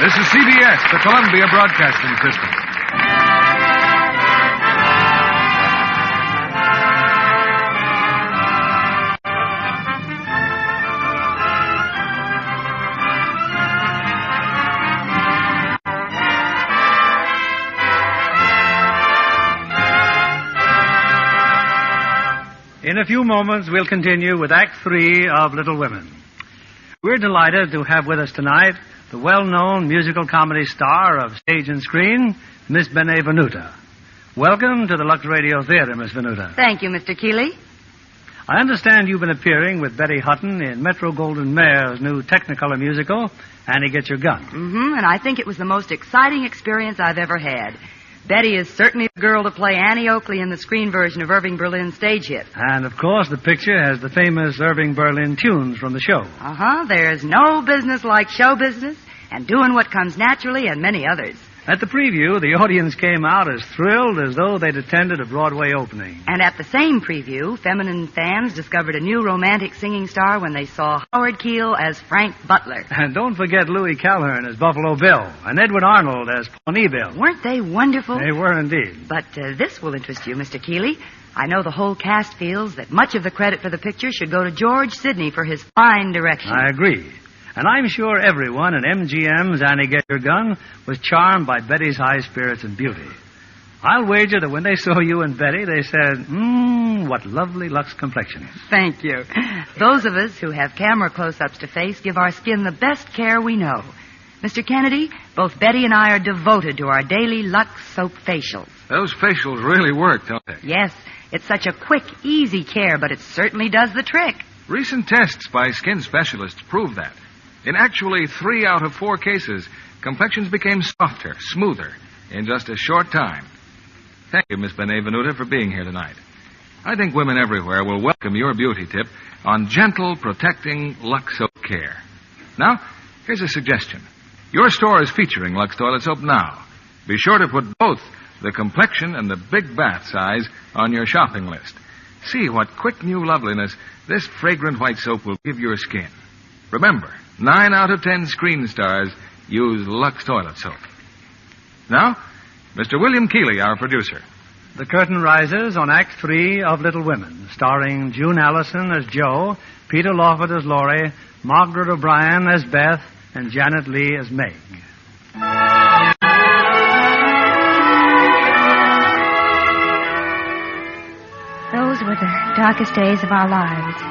This is CBS, the Columbia Broadcasting System. In a few moments, we'll continue with Act 3 of Little Women. We're delighted to have with us tonight the well-known musical comedy star of stage and screen, Miss Benevenuta. Welcome to the Lux Radio Theater, Miss Venuta. Thank you, Mr. Keeley. I understand you've been appearing with Betty Hutton in Metro-Goldwyn-Mayer's new Technicolor musical, Annie Get Your Gun. And I think it was the most exciting experience I've ever had. Betty is certainly the girl to play Annie Oakley in the screen version of Irving Berlin's stage hit. And, of course, the picture has the famous Irving Berlin tunes from the show. There's no business like show business and doing what comes naturally and many others. At the preview, the audience came out as thrilled as though they'd attended a Broadway opening. And at the same preview, feminine fans discovered a new romantic singing star when they saw Howard Keel as Frank Butler. And don't forget Louis Calhern as Buffalo Bill and Edwin Arnold as Pawnee Bill. Weren't they wonderful? They were indeed. But this will interest you, Mr. Keeley. I know the whole cast feels that much of the credit for the picture should go to George Sidney for his fine direction. I agree. And I'm sure everyone in MGM's Annie Get Your Gun was charmed by Betty's high spirits and beauty. I'll wager that when they saw you and Betty, they said, what lovely Lux complexions. Thank you. Those of us who have camera close-ups to face give our skin the best care we know. Mr. Kennedy, both Betty and I are devoted to our daily Lux soap facials. Those facials really work, don't they? Yes, it's such a quick, easy care, but it certainly does the trick. Recent tests by skin specialists prove that. In actually 3 out of 4 cases, complexions became softer, smoother, in just a short time. Thank you, Miss Benevenuta, for being here tonight. I think women everywhere will welcome your beauty tip on gentle, protecting Lux soap care. Now, here's a suggestion. Your store is featuring Lux toilet soap now. Be sure to put both the complexion and the big bath size on your shopping list. See what quick new loveliness this fragrant white soap will give your skin. Remember, 9 out of 10 screen stars use Lux toilet soap. Now, Mr. William Keeley, our producer. The curtain rises on Act 3 of Little Women, starring June Allison as Jo, Peter Lawford as Laurie, Margaret O'Brien as Beth, and Janet Leigh as Meg. Those were the darkest days of our lives.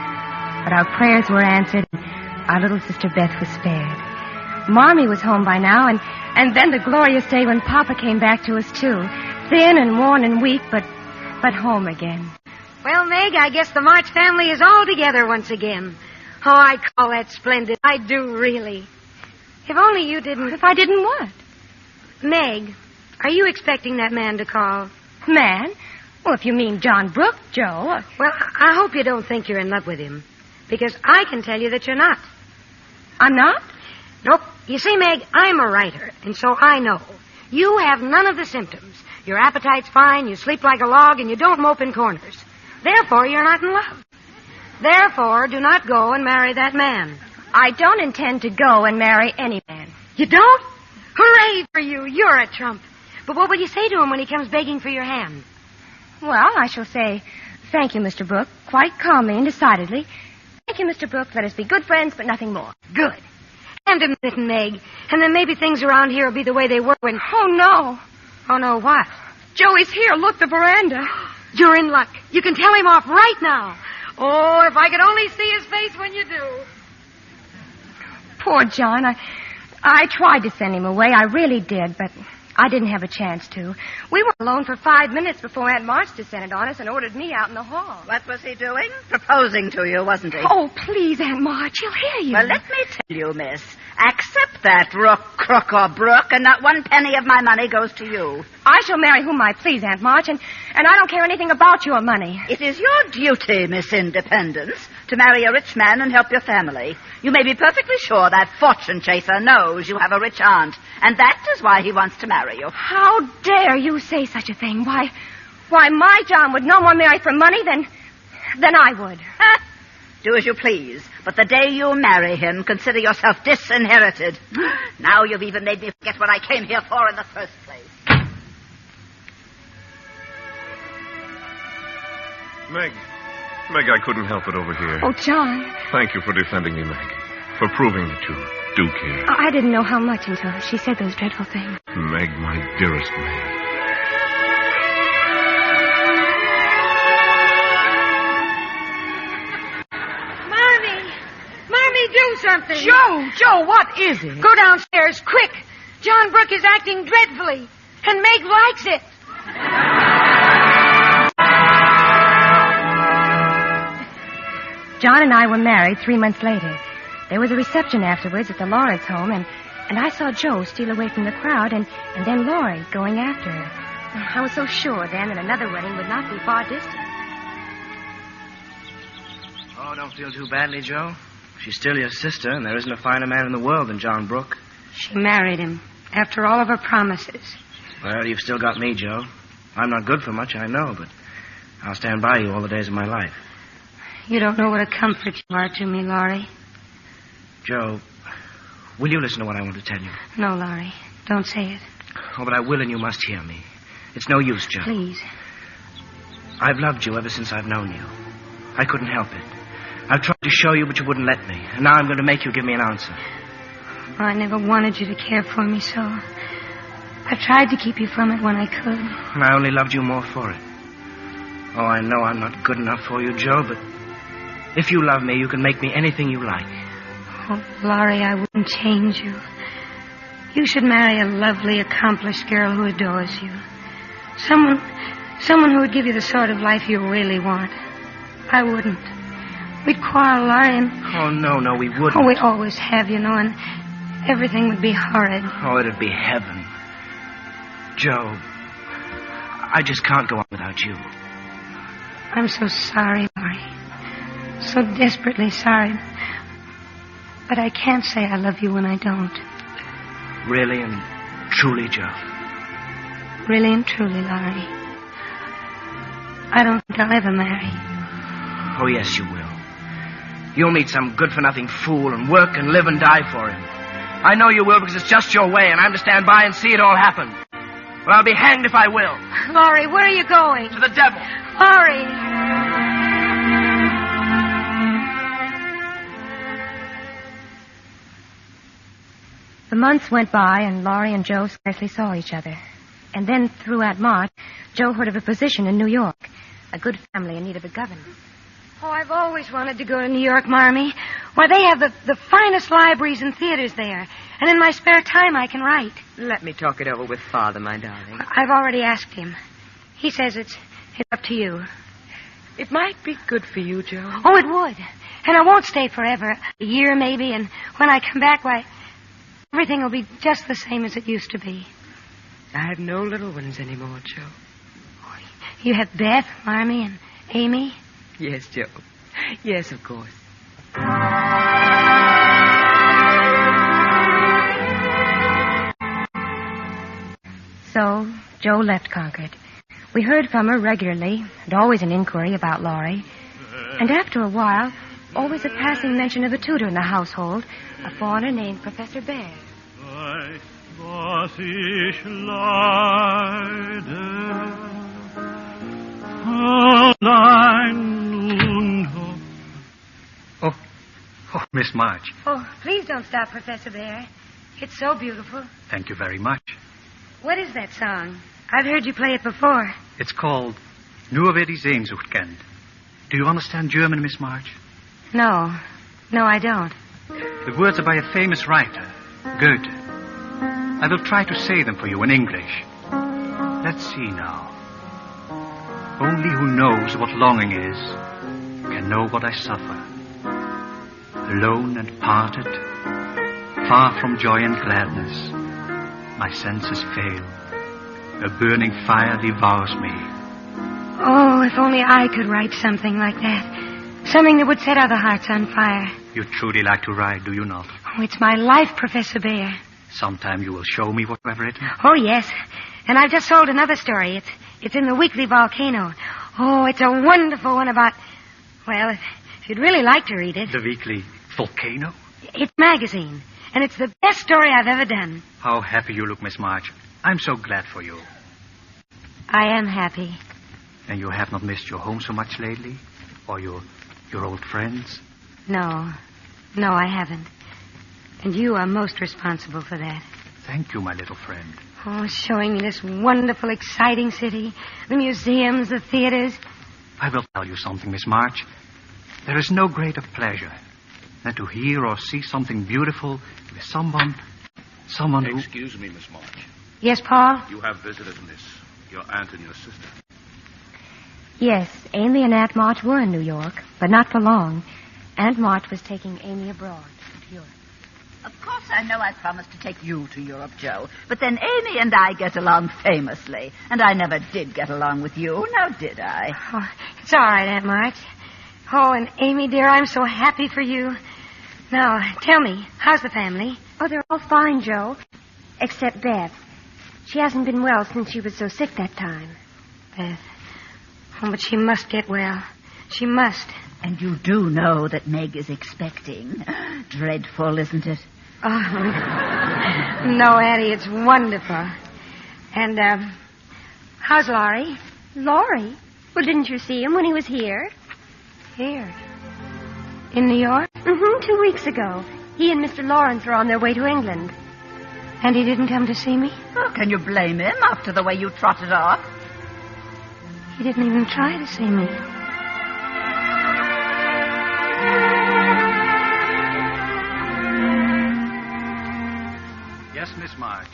But our prayers were answered. Our little sister Beth was spared. Marmee was home by now, and then the glorious day when Papa came back to us, too. Thin and worn and weak, but home again. Well, Meg, I guess the March family is all together once again. Oh, I call that splendid. I do, really. If only you didn't... If I didn't what? Meg, are you expecting that man to call? Man? Well, if you mean John Brooke, Joe. Well, I hope you don't think you're in love with him. Because I can tell you that you're not. I'm not? Nope. You see, Meg, I'm a writer, and so I know. You have none of the symptoms. Your appetite's fine, you sleep like a log, and you don't mope in corners. Therefore, you're not in love. Therefore, do not go and marry that man. I don't intend to go and marry any man. You don't? Hooray for you. You're a trump. But what will you say to him when he comes begging for your hand? Well, I shall say, thank you, Mr. Brooke, quite calmly and decidedly. Thank you, Mr. Brooke. Let us be good friends, but nothing more. Good. And a minute, Meg. And then maybe things around here will be the way they were when... Oh, no. Oh, no, what? Joey's here. Look, the veranda. You're in luck. You can tell him off right now. Oh, if I could only see his face when you do. Poor John. I tried to send him away. I really did, but I didn't have a chance to. We were alone for 5 minutes before Aunt March descended on us and ordered me out in the hall. What was he doing? Proposing to you, wasn't he? Oh, please, Aunt March. He'll hear you. Well, let me tell you, miss. Accept that, rook, crook, or brook, and not 1 penny of my money goes to you. I shall marry whom I please, Aunt March, and I don't care anything about your money. It is your duty, Miss Independence, to marry a rich man and help your family. You may be perfectly sure that fortune chaser knows you have a rich aunt, and that is why he wants to marry you. How dare you say such a thing? Why, my John would no more marry for money than I would. Do as you please, but the day you marry him, consider yourself disinherited. Now you've even made me forget what I came here for in the first place. Meg, I couldn't help it over here. Oh, John. Thank you for defending me, Meg. For proving that you do care. I didn't know how much until she said those dreadful things. Meg, my dearest Meg. Marmee, do something. Joe, what is it? Go downstairs, quick. John Brooke is acting dreadfully, and Meg likes it. John and I were married 3 months later. There was a reception afterwards at the Lawrence home, and I saw Joe steal away from the crowd, and then Laurie going after her. I was so sure then that another wedding would not be far distant. Oh, don't feel too badly, Joe. She's still your sister, and there isn't a finer man in the world than John Brooke. She married him after all of her promises. Well, you've still got me, Joe. I'm not good for much, I know, but I'll stand by you all the days of my life. You don't know what a comfort you are to me, Laurie. Joe, will you listen to what I want to tell you? No, Laurie. Don't say it. Oh, but I will, and you must hear me. It's no use, Joe. Please. I've loved you ever since I've known you. I couldn't help it. I've tried to show you, but you wouldn't let me. And now I'm going to make you give me an answer. Oh, I never wanted you to care for me so. I've tried to keep you from it when I could. And I only loved you more for it. Oh, I know I'm not good enough for you, Joe, but if you love me, you can make me anything you like. Oh, Laurie, I wouldn't change you. You should marry a lovely, accomplished girl who adores you. Someone who would give you the sort of life you really want. I wouldn't. We'd quarrel, Laurie, and... Oh, no, we wouldn't. Oh, we always have, you know, and everything would be horrid. Oh, it'd be heaven. Joe, I just can't go on without you. I'm so sorry, Laurie. So desperately sorry. But I can't say I love you when I don't. Really and truly, Joe? Really and truly, Laurie. I don't think I'll ever marry. Oh, yes, you will. You'll meet some good-for-nothing fool and work and live and die for him. I know you will because it's just your way, and I'm to stand by and see it all happen. Well, I'll be hanged if I will. Laurie, where are you going? To the devil. Laurie! The months went by, and Laurie and Joe scarcely saw each other. And then, throughout March, Joe heard of a position in New York. A good family in need of a governess. Oh, I've always wanted to go to New York, Marmee. Why, they have the finest libraries and theaters there. And in my spare time, I can write. Let me talk it over with Father, my darling. I've already asked him. He says it's up to you. It might be good for you, Joe. Oh, it would. And I won't stay forever. A year, maybe. And when I come back, why, everything will be just the same as it used to be. I have no little ones anymore, Joe. You have Beth, Marmee, and Amy? Yes, Joe. Yes, of course. So, Joe left Concord. We heard from her regularly, and always an inquiry about Laurie. And after a while, always a passing mention of a tutor in the household, a foreigner named Professor Bear. Was ich leide, Oh, Miss March. Oh, please don't stop, Professor Bear. It's so beautiful. Thank you very much. What is that song? I've heard you play it before. It's called Nur wer die Sehnsucht kennt. Do you understand German, Miss March? No, I don't. The words are by a famous writer, Goethe. I will try to say them for you in English. Let's see now. Only who knows what longing is can know what I suffer. Alone and parted, far from joy and gladness, my senses fail. A burning fire devours me. Oh, if only I could write something like that. Something that would set other hearts on fire. You truly like to write, do you not? Oh, it's my life, Professor Bear. Sometime you will show me what you have written. Oh, yes. And I've just sold another story. It's in the Weekly Volcano. Oh, it's a wonderful one about... Well, if you'd really like to read it... The Weekly Volcano? It's a magazine. And it's the best story I've ever done. How happy you look, Miss March. I'm so glad for you. I am happy. And you have not missed your home so much lately? Or your old friends? No, I haven't. And you are most responsible for that. Thank you, my little friend. Oh, showing me this wonderful, exciting city. The museums, the theaters. I will tell you something, Miss March. There is no greater pleasure than to hear or see something beautiful with someone who... Excuse me, Miss March. Yes, Paul? You have visitors, miss. Your aunt and your sister. Yes, Amy and Aunt March were in New York, but not for long. Aunt March was taking Amy abroad to Europe. Of course I know I promised to take you to Europe, Joe. But then Amy and I get along famously. And I never did get along with you, now did I? Oh, it's all right, Aunt March. Oh, and Amy, dear, I'm so happy for you. Now, tell me, how's the family? Oh, they're all fine, Joe. Except Beth. She hasn't been well since she was so sick that time. Beth. Oh, but she must get well. She must. And you do know that Meg is expecting. Dreadful, isn't it? Oh, no, Addie, it's wonderful. And, how's Laurie? Laurie? Well, didn't you see him when he was here? Here? In New York? Mm-hmm, 2 weeks ago. He and Mr. Lawrence are on their way to England. And he didn't come to see me? Oh, can you blame him after the way you trotted off? He didn't even try to see me. Yes, Miss March.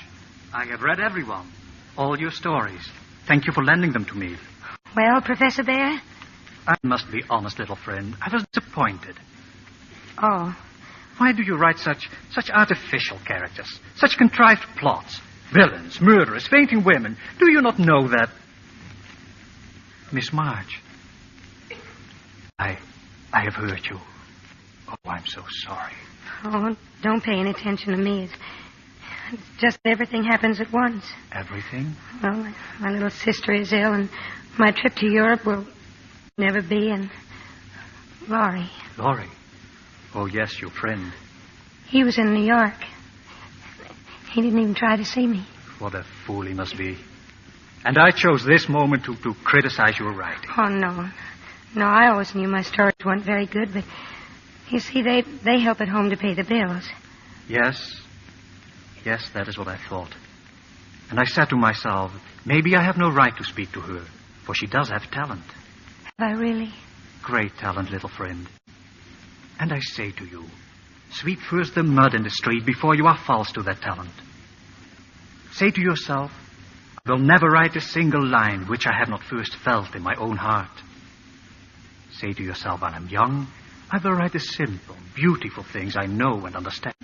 I have read every one. All your stories. Thank you for lending them to me. Well, Professor Bear? I must be honest, little friend. I was disappointed. Oh. Why do you write such artificial characters? Such contrived plots? Villains, murderers, fainting women. Do you not know that... Miss March, I have hurt you. Oh, I'm so sorry. Oh, don't pay any attention to me. It's just everything happens at once. Everything? Well, my little sister is ill, and my trip to Europe will never be, and Laurie. Laurie? Oh, yes, your friend. He was in New York. He didn't even try to see me. What a fool he must be. And I chose this moment to criticize your writing. Oh, no. No, I always knew my stories weren't very good, but you see, they help at home to pay the bills. Yes. Yes, that is what I thought. And I said to myself, maybe I have no right to speak to her, for she does have talent. Have I really? Great talent, little friend. And I say to you, sweep first the mud in the street before you are false to that talent. Say to yourself, I will never write a single line which I have not first felt in my own heart. Say to yourself, when I'm young, I will write the simple, beautiful things I know and understand.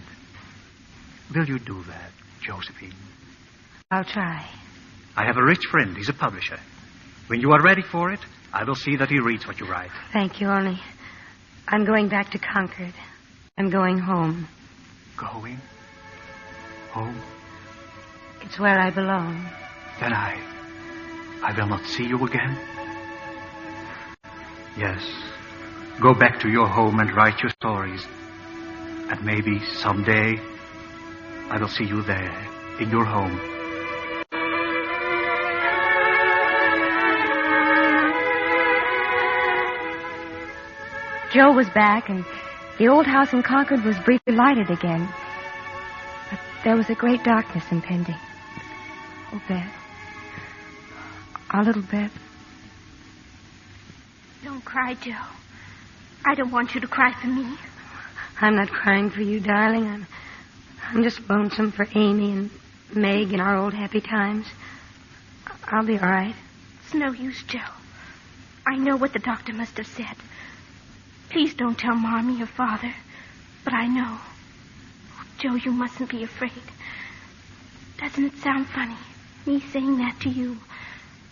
Will you do that, Josephine? I'll try. I have a rich friend. He's a publisher. When you are ready for it, I will see that he reads what you write. Thank you, only I'm going back to Concord. I'm going home. Going? Home? It's where I belong. Then I will not see you again? Yes. Go back to your home and write your stories. And maybe someday I will see you there, in your home. Joe was back, and the old house in Concord was briefly lighted again. But there was a great darkness impending. Oh, Beth. Our little Beth. Don't cry, Joe. I don't want you to cry for me. I'm not crying for you, darling. I'm just lonesome for Amy and Meg and our old happy times. I'll be all right. It's no use, Joe. I know what the doctor must have said. Please don't tell Mommy or Father. But I know. Oh, Joe, you mustn't be afraid. Doesn't it sound funny, me saying that to you,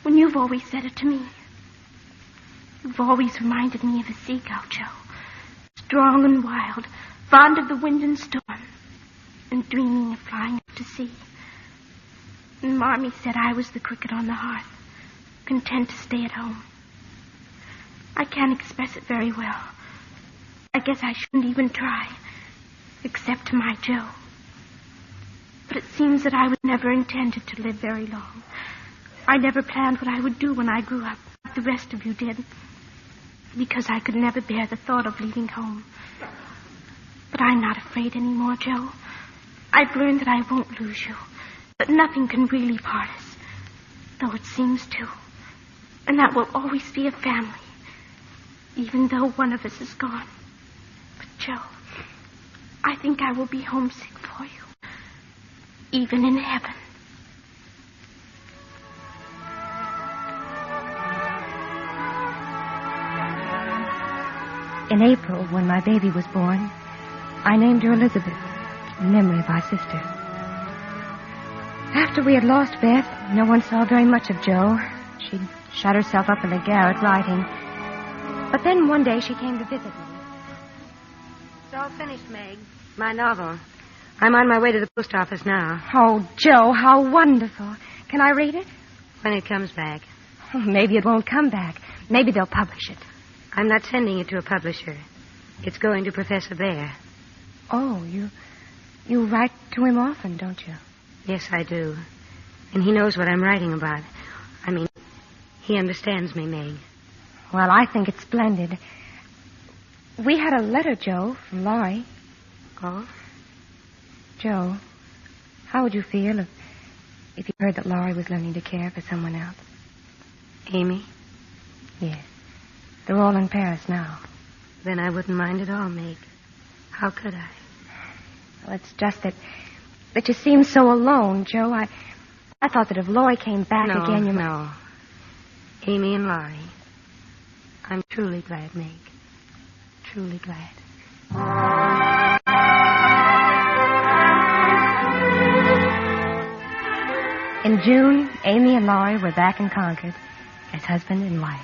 when you've always said it to me? You've always reminded me of a seagull, Joe. Strong and wild, fond of the wind and storm, and dreaming of flying out to sea. And Mommy said I was the cricket on the hearth, content to stay at home. I can't express it very well. I guess I shouldn't even try, except to my Joe. But it seems that I was never intended to live very long. I never planned what I would do when I grew up, like the rest of you did, because I could never bear the thought of leaving home. But I'm not afraid anymore, Joe. I've learned that I won't lose you, that nothing can really part us, though it seems to, and that we'll always be a family, even though one of us is gone. But, Joe, I think I will be homesick for you, even in heaven. In April, when my baby was born, I named her Elizabeth. in memory of our sister. After we had lost Beth, no one saw very much of Jo. She'd shut herself up in the garret writing. But then one day she came to visit me. It's all finished, Meg. My novel. I'm on my way to the post office now. Oh, Jo, how wonderful. Can I read it? When it comes back. Oh, maybe it won't come back. Maybe they'll publish it. I'm not sending it to a publisher. It's going to Professor Bear. Oh, you write to him often, don't you? Yes, I do. And he knows what I'm writing about. I mean, he understands me, Meg. Well, I think it's splendid. We had a letter, Jo, from Laurie. Oh? Jo, how would you feel if you heard that Laurie was learning to care for someone else? Amy? Yes. They're all in Paris now. Then I wouldn't mind at all, Meg. How could I? Well, it's just that you seem so alone, Jo. I thought that if Laurie came back again, you might... No. Amy and Laurie. I'm truly glad, Meg. Truly glad. In June, Amy and Laurie were back in Concord as husband and wife.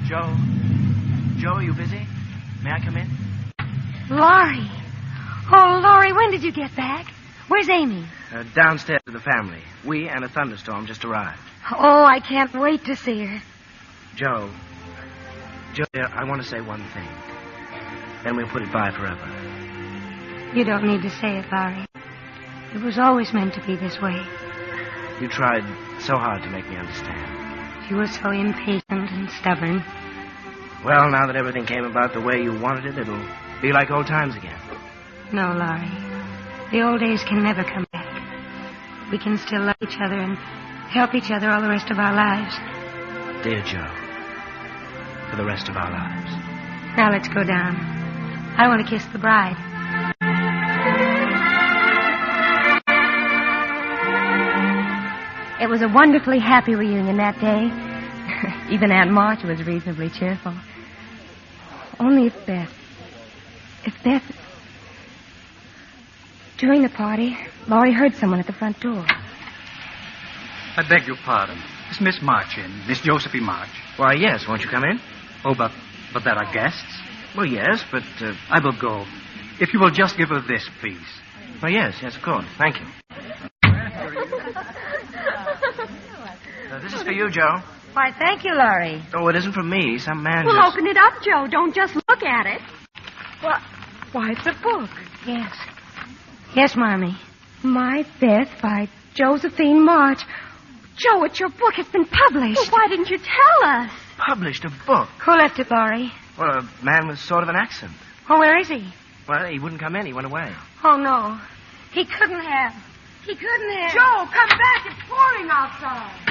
Joe, are you busy? May I come in? Laurie! Oh, Laurie, when did you get back? Where's Amy? Downstairs with the family. We and a thunderstorm just arrived. Oh, I can't wait to see her. Joe, dear, I want to say one thing. Then we'll put it by forever. You don't need to say it, Laurie. It was always meant to be this way. You tried so hard to make me understand. You were so impatient and stubborn. Well, now that everything came about the way you wanted it, it'll be like old times again. No, Laurie. The old days can never come back. We can still love each other and help each other all the rest of our lives. Dear Joe, for the rest of our lives. Now let's go down. I want to kiss the bride. It was a wonderfully happy reunion that day. Even Aunt March was reasonably cheerful. Only if Beth... During the party, Laurie heard someone at the front door. I beg your pardon. Is Miss March in? Miss Josephine March? Why, yes. Won't you come in? Oh, but there are guests? Well, yes, but... I will go. If you will just give her this, please. Oh, yes, of course. Thank you. This is for you, Joe. Why, thank you, Laurie. Oh, it isn't from me. Some man Well, open it up, Joe. Don't just look at it. Why, it's a book. Yes. Yes, Mommy. My Beth by Josephine March. Joe, it's your book. It's been published. Well, why didn't you tell us? Published a book? Who left it, Laurie? Well, a man with sort of an accent. Oh, where is he? Well, he wouldn't come in. He went away. Oh, no. He couldn't have. He couldn't have. Joe, come back. It's pouring outside.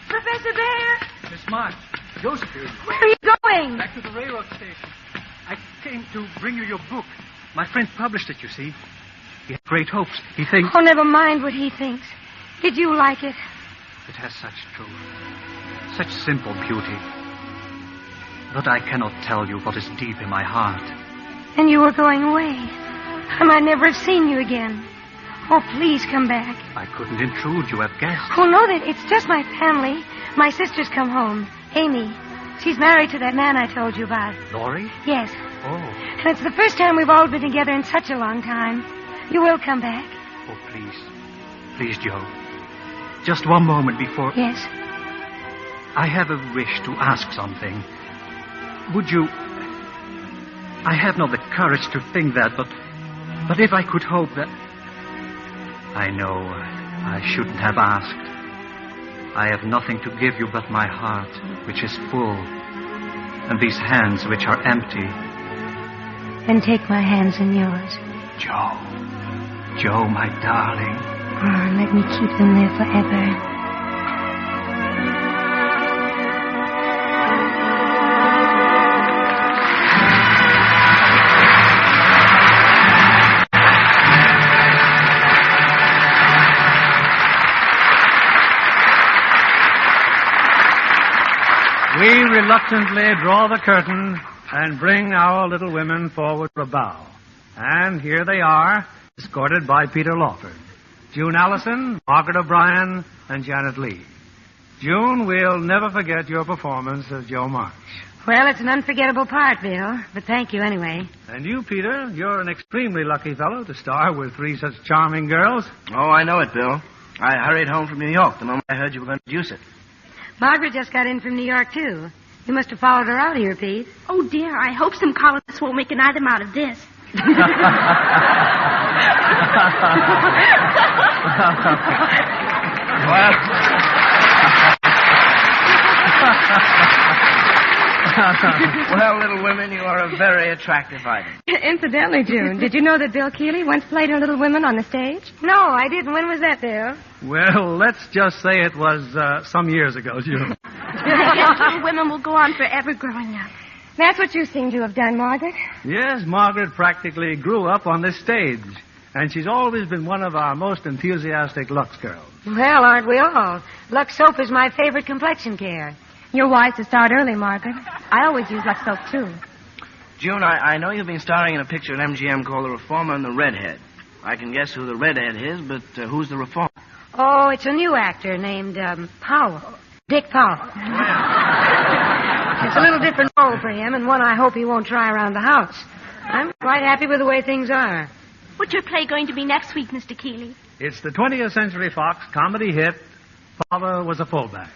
Professor Bear! Miss March, Josephine. Where are you going? Back to the railroad station. I came to bring you your book. My friend published it, you see. He had great hopes. He thinks... Oh, never mind what he thinks. Did you like it? It has such truth, such simple beauty. But I cannot tell you what is deep in my heart. And you were going away. I might never have seen you again. Oh, please come back. I couldn't intrude. You have guests. Oh, no, it's just my family. My sister's come home. Amy. She's married to that man I told you about. Laurie? Yes. Oh. And it's the first time we've all been together in such a long time. You will come back. Oh, please. Please, Joe. Just one moment before... Yes. I have a wish to ask something. Would you... I have not the courage to think that, but if I could hope that... I know I shouldn't have asked. I have nothing to give you but my heart, which is full, and these hands which are empty. Then take my hands in yours. Joe, my darling. Oh, let me keep them there forever. reluctantly draw the curtain and bring our little women forward for a bow. And here they are, escorted by Peter Lawford, June Allison, Margaret O'Brien, and Janet Lee. June, we'll never forget your performance as Joe March. Well, it's an unforgettable part, Bill, but thank you anyway. And you, Peter, you're an extremely lucky fellow to star with three such charming girls. Oh, I know it, Bill. I hurried home from New York the moment I heard you were going to produce it. Margaret just got in from New York, too. You must have followed her out here, Pete. Oh, dear, I hope some colonists won't make an item out of this. Well, little women, you are a very attractive item. Incidentally, June, did you know that Bill Keeley once played her Little Women on the stage? No, I didn't. When was that, Bill? Well, let's just say it was some years ago, June. I guess Little Women will go on forever growing up. That's what you seem to have done, Margaret. Yes, Margaret practically grew up on this stage. And she's always been one of our most enthusiastic Lux girls. Well, aren't we all? Lux soap is my favorite complexion care. You're wise to start early, Margaret. I always use Lux soap, too. June, I know you've been starring in a picture at MGM called The Reformer and the Redhead. I can guess who the Redhead is, but who's the Reformer? Oh, it's a new actor named Powell. Dick Powell. It's a little different role for him, and one I hope he won't try around the house. I'm quite happy with the way things are. What's your play going to be next week, Mr. Keeley? It's the 20th Century Fox comedy hit, Father Was a Fullback.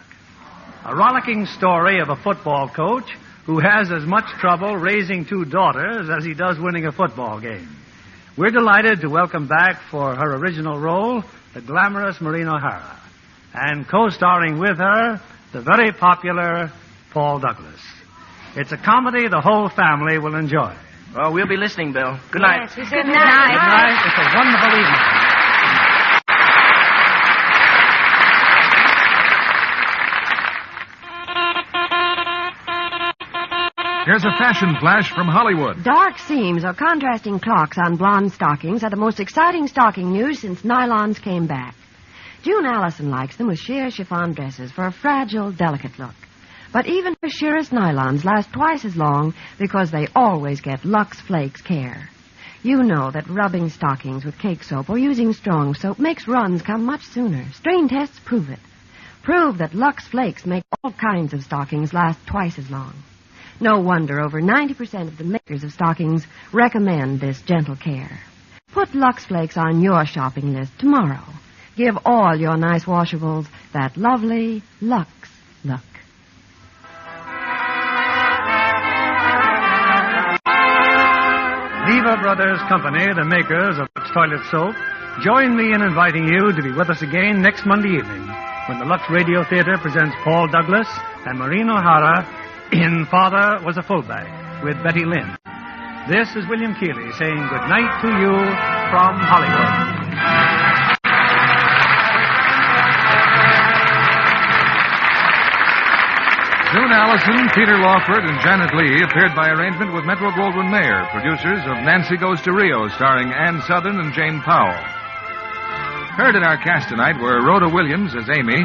A rollicking story of a football coach who has as much trouble raising two daughters as he does winning a football game. We're delighted to welcome back for her original role the glamorous Maureen O'Hara, and co-starring with her the very popular Paul Douglas. It's a comedy the whole family will enjoy. Well, we'll be listening, Bill. Good night. Yes, we said good night. Good night. It's a wonderful evening. Here's a fashion flash from Hollywood. Dark seams or contrasting clocks on blonde stockings are the most exciting stocking news since nylons came back. June Allison likes them with sheer chiffon dresses for a fragile, delicate look. But even her sheerest nylons last twice as long because they always get Lux Flakes care. You know that rubbing stockings with cake soap or using strong soap makes runs come much sooner. Strain tests prove it. Prove that Lux Flakes make all kinds of stockings last twice as long. No wonder over 90% of the makers of stockings recommend this gentle care. Put Lux Flakes on your shopping list tomorrow. Give all your nice washables that lovely Lux look. Lever Brothers Company, the makers of Lux Toilet Soap, join me in inviting you to be with us again next Monday evening when the Lux Radio Theater presents Paul Douglas and Maureen O'Hara in Father Was a Fullback with Betty Lynn. This is William Keeley saying good night to you from Hollywood. June Allison, Peter Lawford, and Janet Lee appeared by arrangement with Metro-Goldwyn-Mayer, producers of Nancy Goes to Rio, starring Ann Sothern and Jane Powell. Heard in our cast tonight were Rhoda Williams as Amy,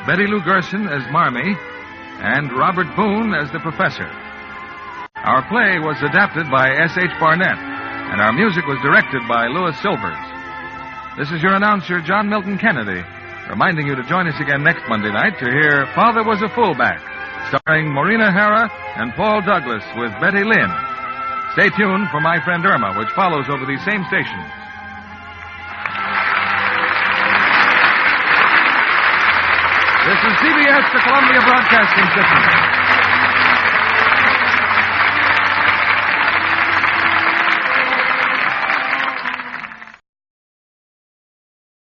Betty Lou Gerson as Marmee, and Robert Boone as the Professor. Our play was adapted by S.H. Barnett, and our music was directed by Louis Silvers. This is your announcer, John Milton Kennedy, reminding you to join us again next Monday night to hear Father Was a Fullback, starring Maureen O'Hara and Paul Douglas with Betty Lynn. Stay tuned for My Friend Irma, which follows over these same stations. This is CBS, the Columbia Broadcasting System.